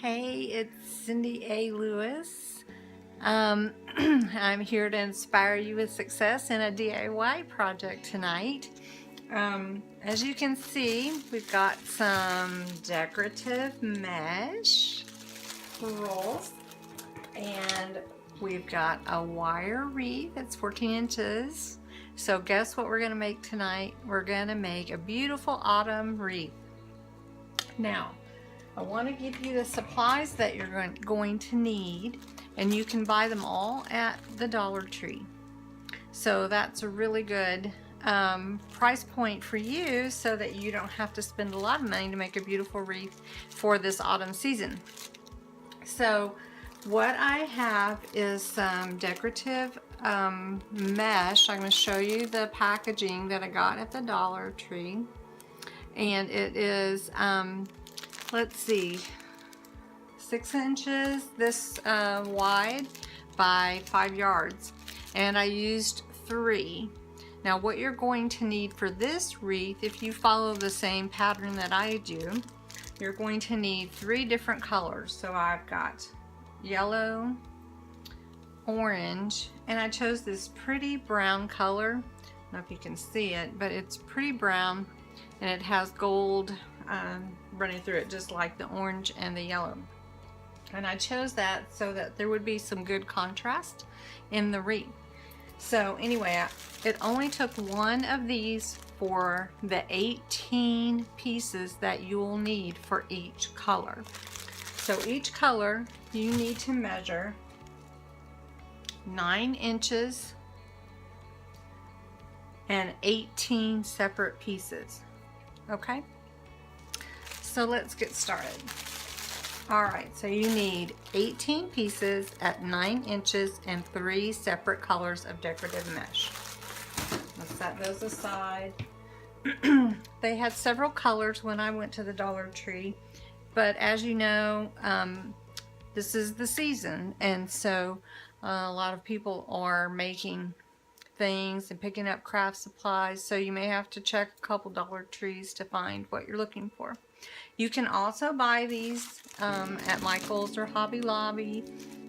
Hey, it's Cindy A. Lewis. I'm here to inspire you with success in a DIY project tonight. As you can see, we've got some decorative mesh rolls, and we've got a wire wreath that's 14 inches. So guess what we're going to make tonight? We're going to make a beautiful autumn wreath. Now, I want to give you the supplies that you're going to need, and you can buy them all at the Dollar Tree. So that's a really good price point for you, so that you don't have to spend a lot of money to make a beautiful wreath for this autumn season. So what I have is some decorative mesh. I'm going to show you the packaging that I got at the Dollar Tree, and it is let's see, 6 inches this wide by 5 yards, and I used 3. Now what you're going to need for this wreath, if you follow the same pattern that I do, you're going to need 3 different colors. So I've got yellow, orange, and I chose this pretty brown color. I don't know if you can see it, but it's pretty brown, and it has gold running through it, just like the orange and the yellow. And I chose that so that there would be some good contrast in the wreath. So anyway, it only took 1 of these for the 18 pieces that you will need for each color. So each color you need to measure 9 inches and 18 separate pieces. Okay? So let's get started. Alright, so you need 18 pieces at 9 inches and 3 separate colors of decorative mesh. Let's set those aside. They had several colors when I went to the Dollar Tree, but as you know, this is the season, and so a lot of people are making things and picking up craft supplies, so you may have to check a couple Dollar Trees to find what you're looking for. You can also buy these at Michael's or Hobby Lobby,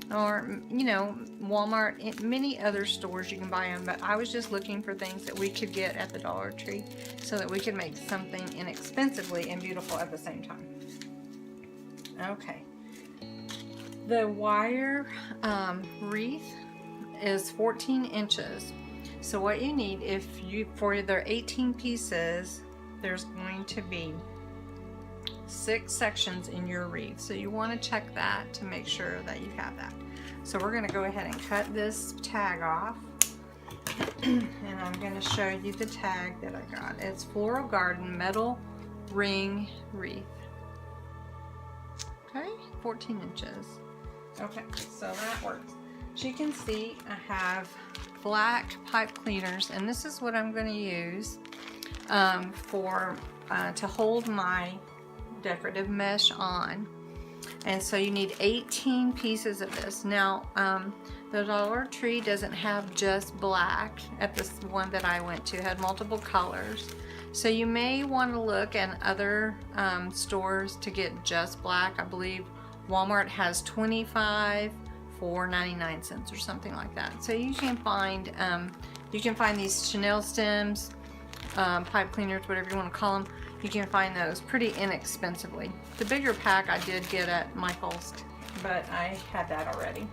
or Walmart, many other stores you can buy them, but I was just looking for things that we could get at the Dollar Tree so that we could make something inexpensively and beautiful at the same time. Okay, the wire wreath is 14 inches. So what you need, for their 18 pieces, there's going to be 6 sections in your wreath. So you want to check that to make sure that you have that. So we're going to go ahead and cut this tag off. And I'm going to show you the tag that I got. It's Floral Garden Metal Ring Wreath. Okay, 14 inches. Okay, so that works. As you can see, I have black pipe cleaners, and this is what I'm going to use to hold my decorative mesh on. And so you need 18 pieces of this. Now the Dollar Tree doesn't have just black. At this one that I went to, it had multiple colors, so you may want to look at other stores to get just black. I believe Walmart has 25 for 99 cents or something like that. So you can find these Chanel stems, pipe cleaners, whatever you want to call them. You can find those pretty inexpensively. The bigger pack I did get at Michael's, but I had that already.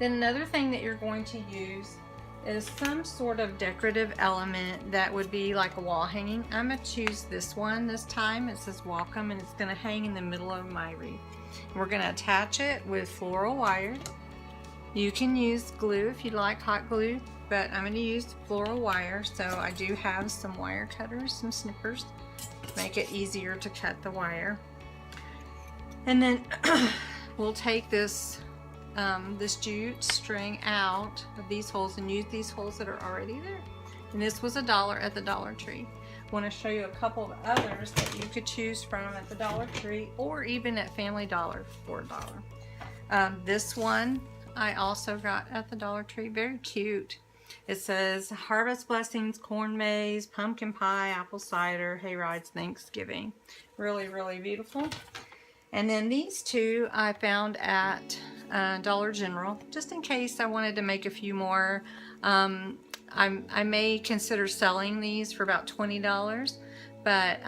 Then another thing that you're going to use is some sort of decorative element that would be like a wall hanging. I'm going to choose this one this time. It says welcome, and it's going to hang in the middle of my wreath. We're going to attach it with floral wire. You can use glue if you like, hot glue, but I'm going to use floral wire. So I do have some wire cutters, some snippers, to make it easier to cut the wire. And then we'll take this jute string out of these holes and use these holes that are already there. And this was $1 at the Dollar Tree. I want to show you a couple of others that you could choose from at the Dollar Tree, or even at Family Dollar for $1. This one I also got at the Dollar Tree. Very cute. It says Harvest Blessings, Corn Maze, Pumpkin Pie, Apple Cider, Hay Rides, Thanksgiving. Really, really beautiful. And then these two I found at Dollar General, just in case I wanted to make a few more. I may consider selling these for about $20, but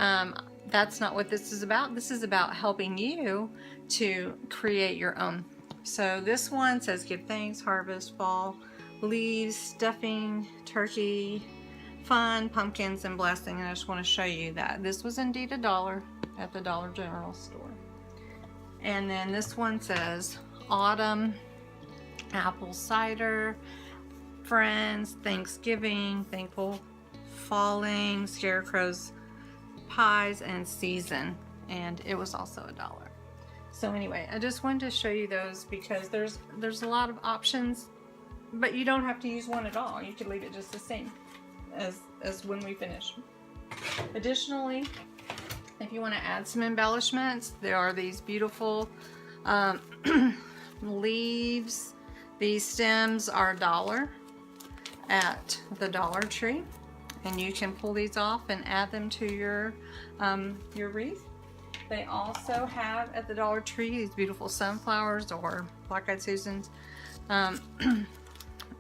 that's not what this is about. This is about helping you to create your own. So this one says give thanks, harvest, fall, leaves, stuffing, turkey, fun, pumpkins, and blessing. And I just want to show you that this was indeed $1 at the Dollar General store. And then this one says autumn, apple cider, friends, Thanksgiving, thankful, falling, scarecrows, pies, and season. And it was also $1. So anyway, I just wanted to show you those because there's a lot of options, but you don't have to use one at all. You could leave it just the same as when we finish. Additionally, if you want to add some embellishments, there are these beautiful leaves. These stems are $1 at the Dollar Tree, and you can pull these off and add them to your wreath. They also have at the Dollar Tree these beautiful sunflowers or black-eyed Susans, and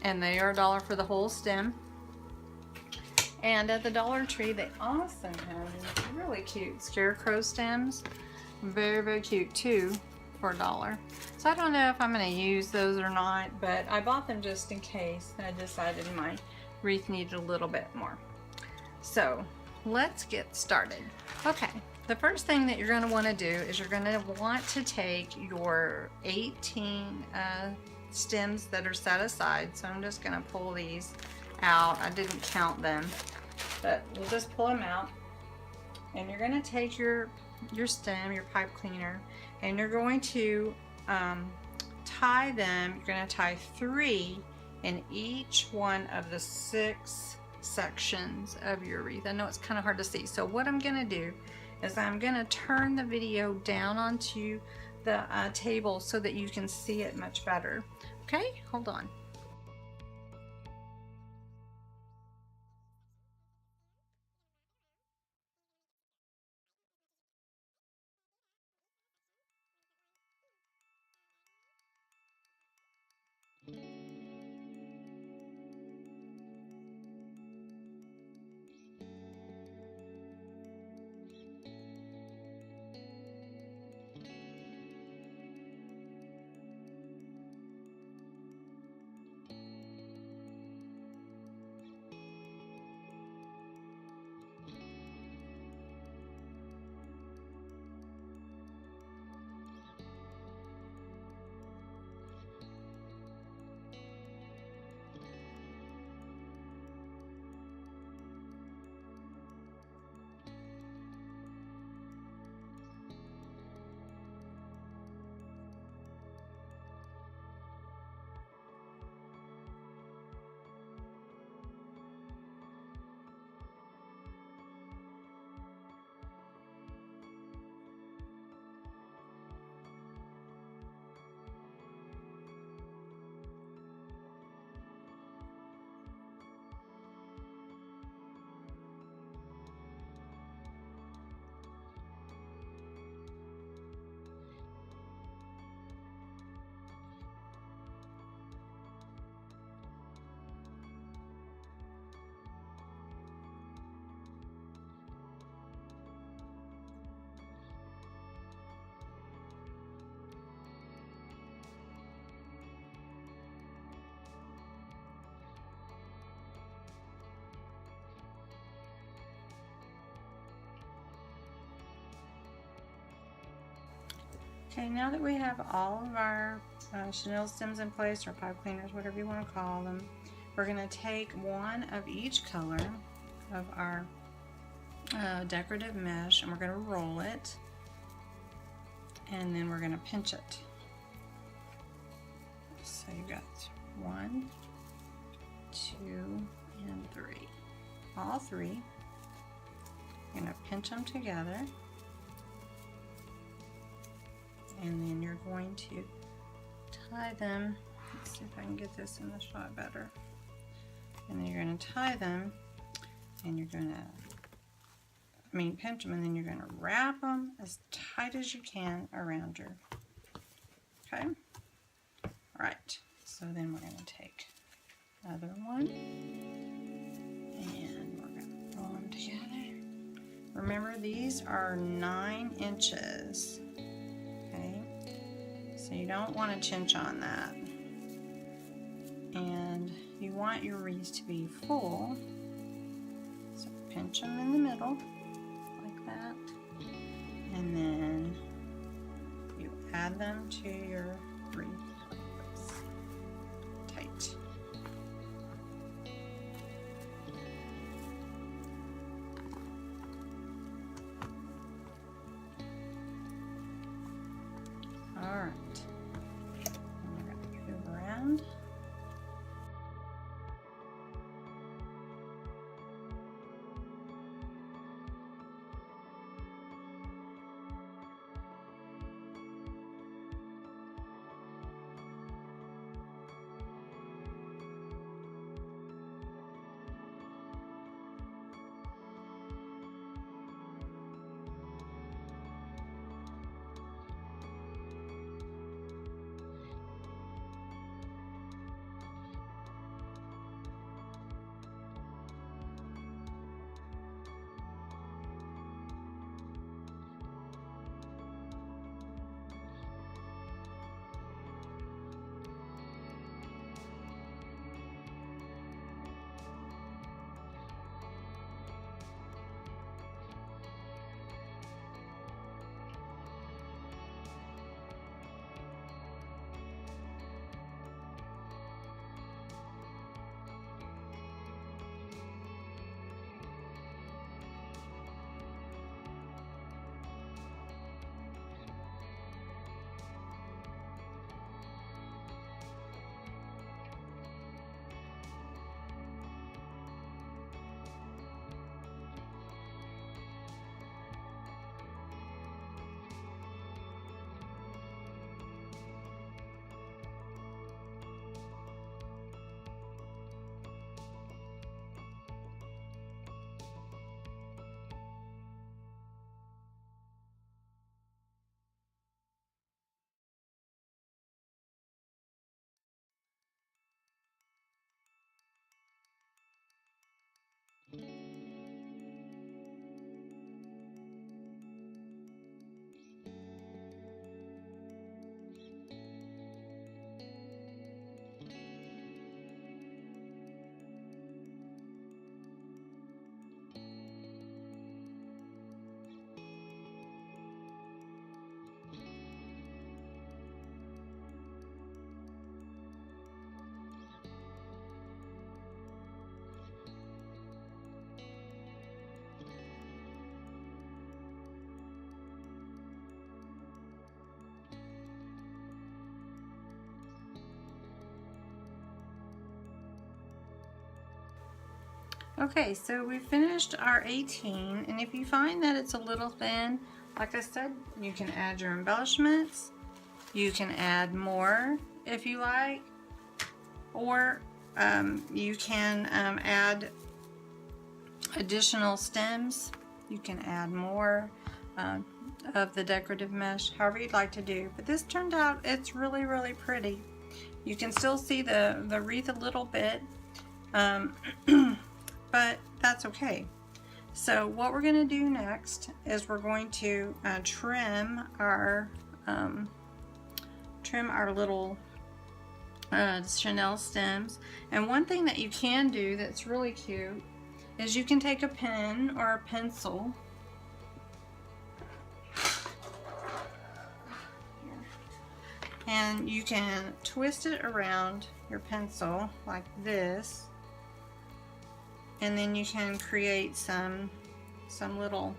they are $1 for the whole stem. And at the Dollar Tree, they also have these really cute scarecrow stems. Very, very cute too for $1. So I don't know if I'm going to use those or not, but I bought them just in case. I decided my wreath needed a little bit more. So let's get started. Okay, the first thing that you're going to want to do is you're going to want to take your 18 stems that are set aside. So I'm just going to pull these out. I didn't count them, but we'll just pull them out. And you're going to take your stem, your pipe cleaner, and you're going to tie them. You're going to tie 3 in each one of the 6 sections of your wreath. I know it's kind of hard to see. So what I'm going to do is I'm going to turn the video down onto the table so that you can see it much better. Okay, hold on. Okay, now that we have all of our chenille stems in place, or pipe cleaners, whatever you want to call them, we're going to take one of each color of our decorative mesh, and we're going to roll it, and then we're going to pinch it. So you've got 1, 2, and 3. All 3. You're going to pinch them together. And then you're going to tie them. Let's see if I can get this in the shot better. And then you're going to tie them, and you're going to pinch them, and then you're going to wrap them as tight as you can around your, okay? All right, so then we're going to take another one, and we're going to roll them together. Remember, these are 9 inches, okay? So you don't want to chinch on that. And you want your wreaths to be full. So pinch them in the middle, like that. And then you add them to your wreath. Tight. All right. And we're going to move around. Okay, so we finished our 18, and if you find that it's a little thin, like I said, you can add your embellishments. You can add more if you like, or you can add additional stems. You can add more of the decorative mesh, however you'd like to do. But this turned out, it's really, really pretty. You can still see the wreath a little bit, but that's okay. So what we're going to do next is we're going to trim our little Chanel stems. And one thing that you can do that's really cute is you can take a pen or a pencil and you can twist it around your pencil like this, and then you can create some little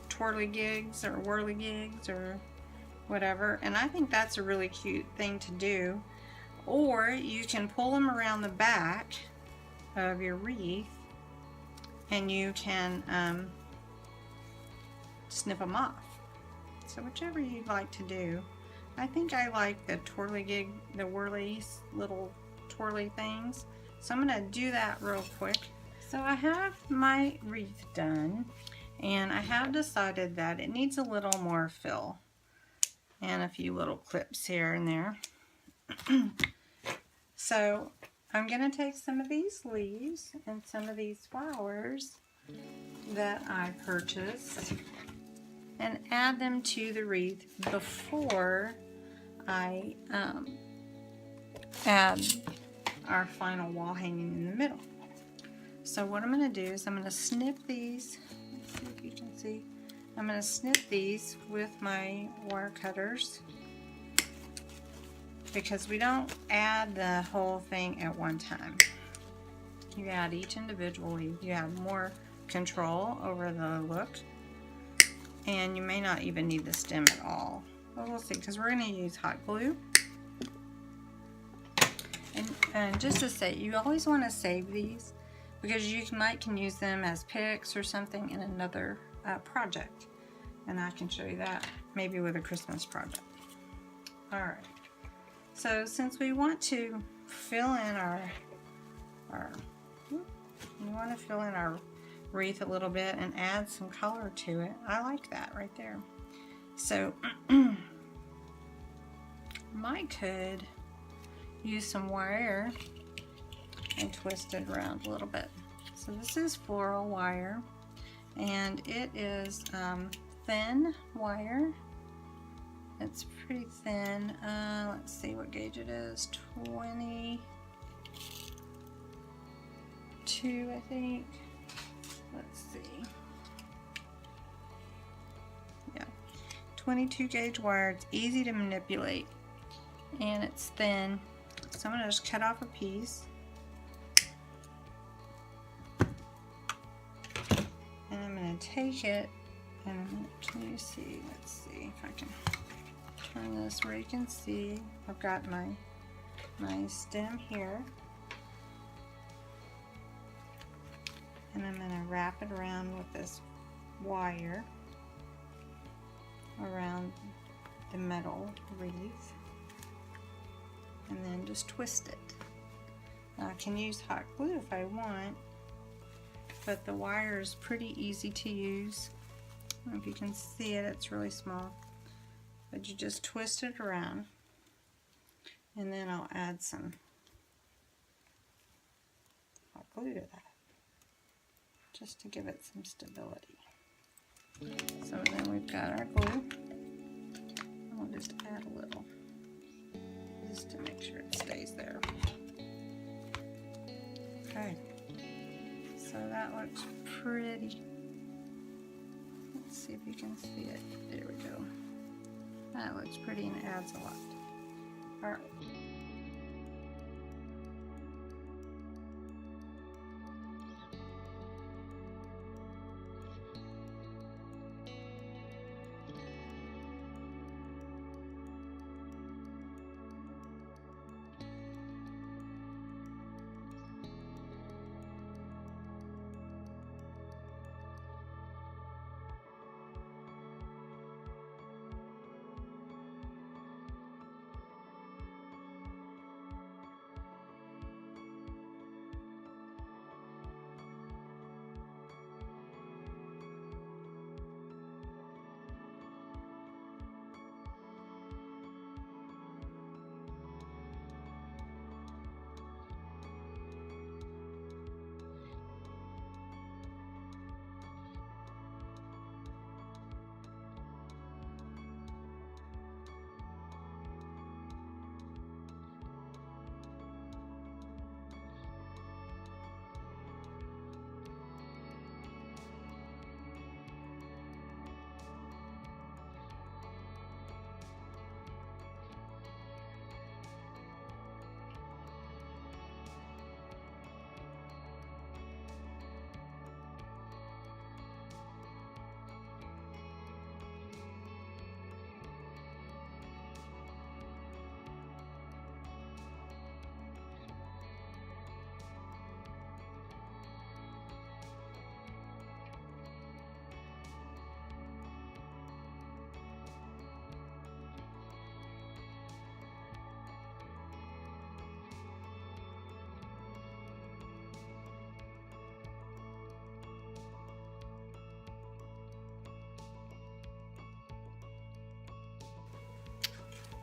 twirly-gigs or whirly-gigs or whatever, and I think that's a really cute thing to do. Or you can pull them around the back of your wreath and you can snip them off. So whichever you'd like to do. I think I like the twirly-gig, the whirly little twirly things. So I'm going to do that real quick. So I have my wreath done, and I have decided that it needs a little more fill and a few little clips here and there. So I'm going to take some of these leaves and some of these flowers that I purchased and add them to the wreath before I add our final wall hanging in the middle. So what I'm going to do is I'm going to snip these. Let's see if you can see. I'm going to snip these with my wire cutters because we don't add the whole thing at one time. You add each individually. You have more control over the look, and you may not even need the stem at all. But we'll see, because we're going to use hot glue. And just to say, you always want to save these because you can use them as picks or something in another project. And I can show you that maybe with a Christmas project. Alright, so since we want to fill in our wreath a little bit and add some color to it, I like that right there. So I could use some wire and twist it around a little bit. So this is floral wire, and it is thin wire. It's pretty thin. Let's see what gauge it is. 22, I think. Let's see. Yeah, 22 gauge wire. It's easy to manipulate, and it's thin. So I'm going to just cut off a piece. And I'm going to take it, and can you see? Let's see if I can turn this where you can see. I've got my stem here. And I'm going to wrap it around with this wire around the metal wreath. And then just twist it. Now I can use hot glue if I want, but the wire is pretty easy to use. I don't know if you can see it, it's really small. But you just twist it around, and then I'll add some hot glue to that, just to give it some stability. So then we've got our glue. I'll just add a little, just to make sure it stays there. Okay, so that looks pretty. Let's see if you can see it. There we go. That looks pretty and it adds a lot. All right.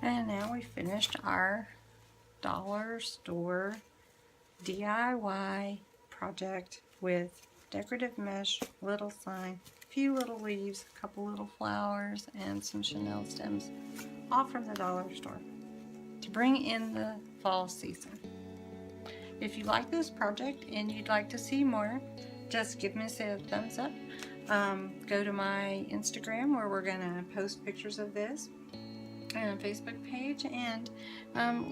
And now we finished our dollar store DIY project with decorative mesh, little sign, a few little leaves, a couple little flowers, and some Chanel stems, all from the dollar store to bring in the fall season. If you like this project and you'd like to see more, just give me a thumbs up. Go to my Instagram where we're going to post pictures of this, and a Facebook page, and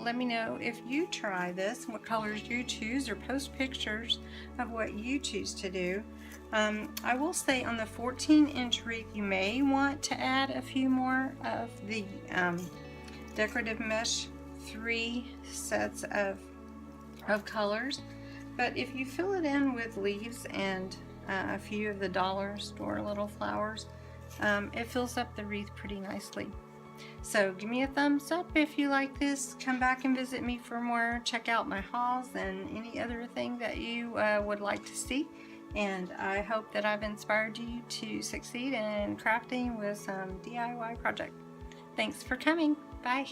let me know if you try this, what colors you choose, or post pictures of what you choose to do. I will say on the 14-inch wreath you may want to add a few more of the decorative mesh, 3 sets of colors, but if you fill it in with leaves and a few of the dollar store little flowers, it fills up the wreath pretty nicely. So give me a thumbs up if you like this. Come back and visit me for more. Check out my hauls and any other thing that you would like to see. And I hope that I've inspired you to succeed in crafting with some DIY project. Thanks for coming. Bye.